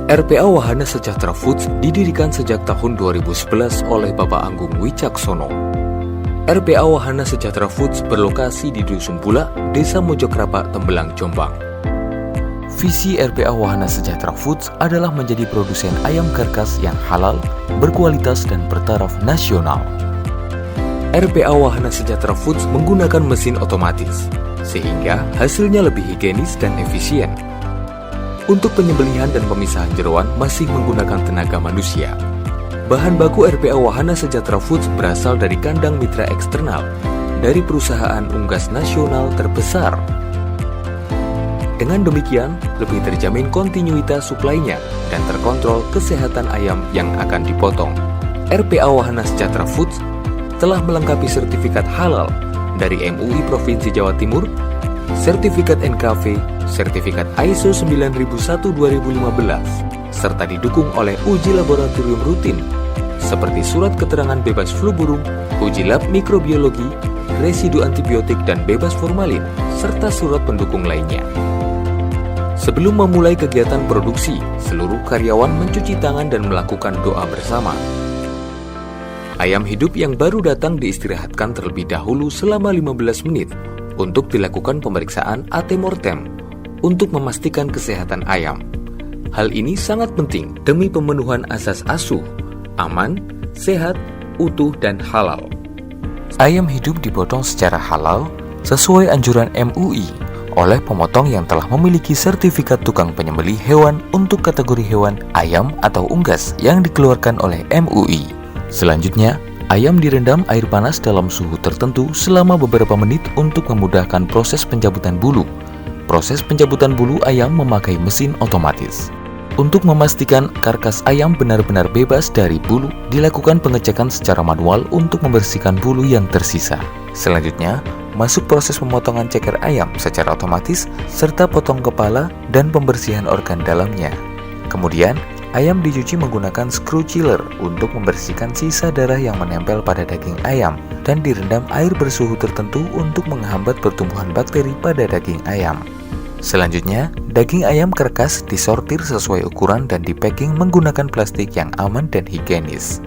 RPA Wahana Sejahtera Foods didirikan sejak tahun 2011 oleh Bapak Anggung Wicaksono. RPA Wahana Sejahtera Foods berlokasi di Dusun Bulak, Desa Mojokrapa, Tembelang, Jombang. Visi RPA Wahana Sejahtera Foods adalah menjadi produsen ayam karkas yang halal, berkualitas dan bertaraf nasional. RPA Wahana Sejahtera Foods menggunakan mesin otomatis, sehingga hasilnya lebih higienis dan efisien. Untuk penyembelihan dan pemisahan jeroan masih menggunakan tenaga manusia. Bahan baku RPA Wahana Sejahtera Foods berasal dari kandang mitra eksternal dari perusahaan unggas nasional terbesar. Dengan demikian, lebih terjamin kontinuitas suplainya dan terkontrol kesehatan ayam yang akan dipotong. RPA Wahana Sejahtera Foods telah melengkapi sertifikat halal dari MUI Provinsi Jawa Timur, sertifikat NKV, sertifikat ISO 9001-2015, serta didukung oleh uji laboratorium rutin, seperti surat keterangan bebas flu burung, uji lab mikrobiologi, residu antibiotik dan bebas formalin, serta surat pendukung lainnya. Sebelum memulai kegiatan produksi, seluruh karyawan mencuci tangan dan melakukan doa bersama. Ayam hidup yang baru datang diistirahatkan terlebih dahulu selama 15 menit untuk dilakukan pemeriksaan antemortem untuk memastikan kesehatan ayam. Hal ini sangat penting demi pemenuhan asas asuh, aman, sehat, utuh, dan halal. Ayam hidup dipotong secara halal sesuai anjuran MUI oleh pemotong yang telah memiliki sertifikat tukang penyembelih hewan untuk kategori hewan ayam atau unggas yang dikeluarkan oleh MUI. Selanjutnya, ayam direndam air panas dalam suhu tertentu selama beberapa menit untuk memudahkan proses pencabutan bulu. Proses pencabutan bulu ayam memakai mesin otomatis. Untuk memastikan karkas ayam benar-benar bebas dari bulu, dilakukan pengecekan secara manual untuk membersihkan bulu yang tersisa. Selanjutnya, masuk proses pemotongan ceker ayam secara otomatis, serta potong kepala dan pembersihan organ dalamnya. Kemudian, ayam dicuci menggunakan screw chiller untuk membersihkan sisa darah yang menempel pada daging ayam dan direndam air bersuhu tertentu untuk menghambat pertumbuhan bakteri pada daging ayam. Selanjutnya, daging ayam karkas disortir sesuai ukuran dan dipacking menggunakan plastik yang aman dan higienis.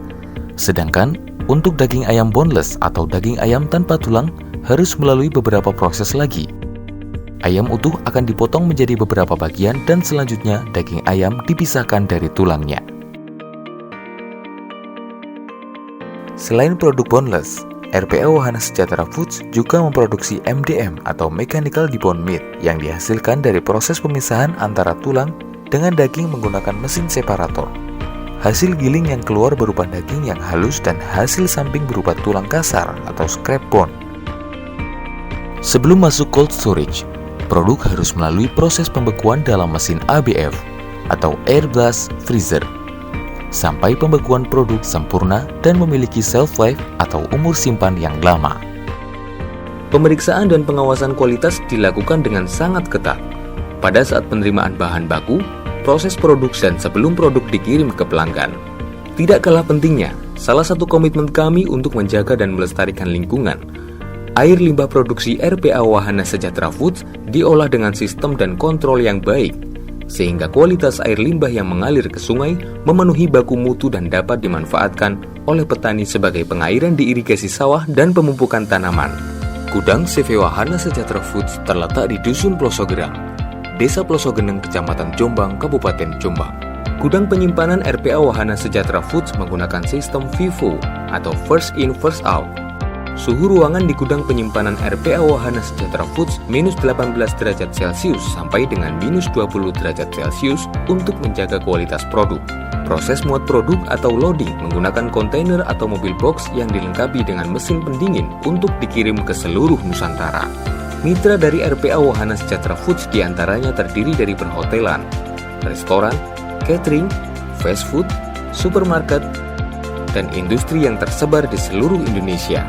Sedangkan, untuk daging ayam boneless atau daging ayam tanpa tulang harus melalui beberapa proses lagi. Ayam utuh akan dipotong menjadi beberapa bagian dan selanjutnya daging ayam dipisahkan dari tulangnya. Selain produk boneless, RPA Wahana Sejahtera Foods juga memproduksi MDM atau Mechanical Debone Meat yang dihasilkan dari proses pemisahan antara tulang dengan daging menggunakan mesin separator. Hasil giling yang keluar berupa daging yang halus dan hasil samping berupa tulang kasar atau scrap bone. Sebelum masuk cold storage, produk harus melalui proses pembekuan dalam mesin ABF atau Air Blast Freezer sampai pembekuan produk sempurna dan memiliki shelf life atau umur simpan yang lama. Pemeriksaan dan pengawasan kualitas dilakukan dengan sangat ketat pada saat penerimaan bahan baku, proses produksi dan sebelum produk dikirim ke pelanggan. Tidak kalah pentingnya, salah satu komitmen kami untuk menjaga dan melestarikan lingkungan. Air limbah produksi RPA Wahana Sejahtera Foods diolah dengan sistem dan kontrol yang baik, sehingga kualitas air limbah yang mengalir ke sungai memenuhi baku mutu dan dapat dimanfaatkan oleh petani sebagai pengairan di irigasi sawah dan pemupukan tanaman. Gudang CV Wahana Sejahtera Foods terletak di Dusun Plosogerang, Desa Plosogeneng, Kecamatan Jombang, Kabupaten Jombang. Gudang penyimpanan RPA Wahana Sejahtera Foods menggunakan sistem FIFO atau First In First Out. Suhu ruangan di gudang penyimpanan RPA Wahana Sejahtera Foods minus 18 derajat Celcius sampai dengan minus 20 derajat Celcius untuk menjaga kualitas produk. Proses muat produk atau loading menggunakan kontainer atau mobil box yang dilengkapi dengan mesin pendingin untuk dikirim ke seluruh Nusantara. Mitra dari RPA Wahana Sejahtera Foods diantaranya terdiri dari perhotelan, restoran, catering, fast food, supermarket, dan industri yang tersebar di seluruh Indonesia.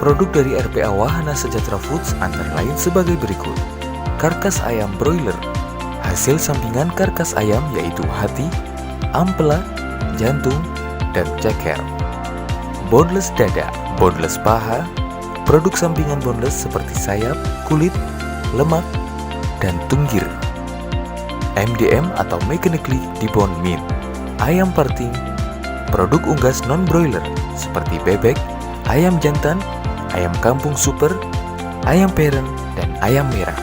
Produk dari RPA Wahana Sejahtera Foods antara lain sebagai berikut. Karkas ayam broiler. Hasil sampingan karkas ayam yaitu hati, ampela, jantung, dan ceker. Boneless dada, boneless paha, produk sampingan boneless seperti sayap, kulit, lemak, dan tunggir. MDM atau Mechanically Deboned Meat, ayam parting, produk unggas non-broiler seperti bebek, ayam jantan, ayam kampung super, ayam pereng, dan ayam merah.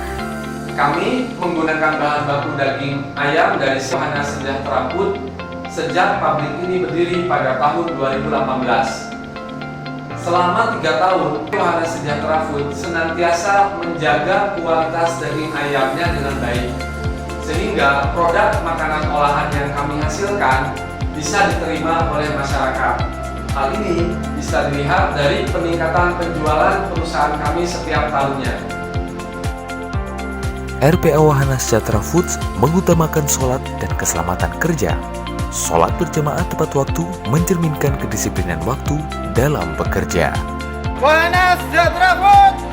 Kami menggunakan bahan baku daging ayam dari Wahana Sejahtera Food sejak pabrik ini berdiri pada tahun 2018. Selama 3 tahun, Wahana Sejahtera Food senantiasa menjaga kualitas daging ayamnya dengan baik, sehingga produk makanan olahan yang kami hasilkan bisa diterima oleh masyarakat. Hal ini bisa dilihat dari peningkatan penjualan perusahaan kami setiap tahunnya. RPA Wahana Sejahtera Foods mengutamakan sholat dan keselamatan kerja. Sholat berjamaah tepat waktu mencerminkan kedisiplinan waktu dalam bekerja. Wahana Sejahtera Food.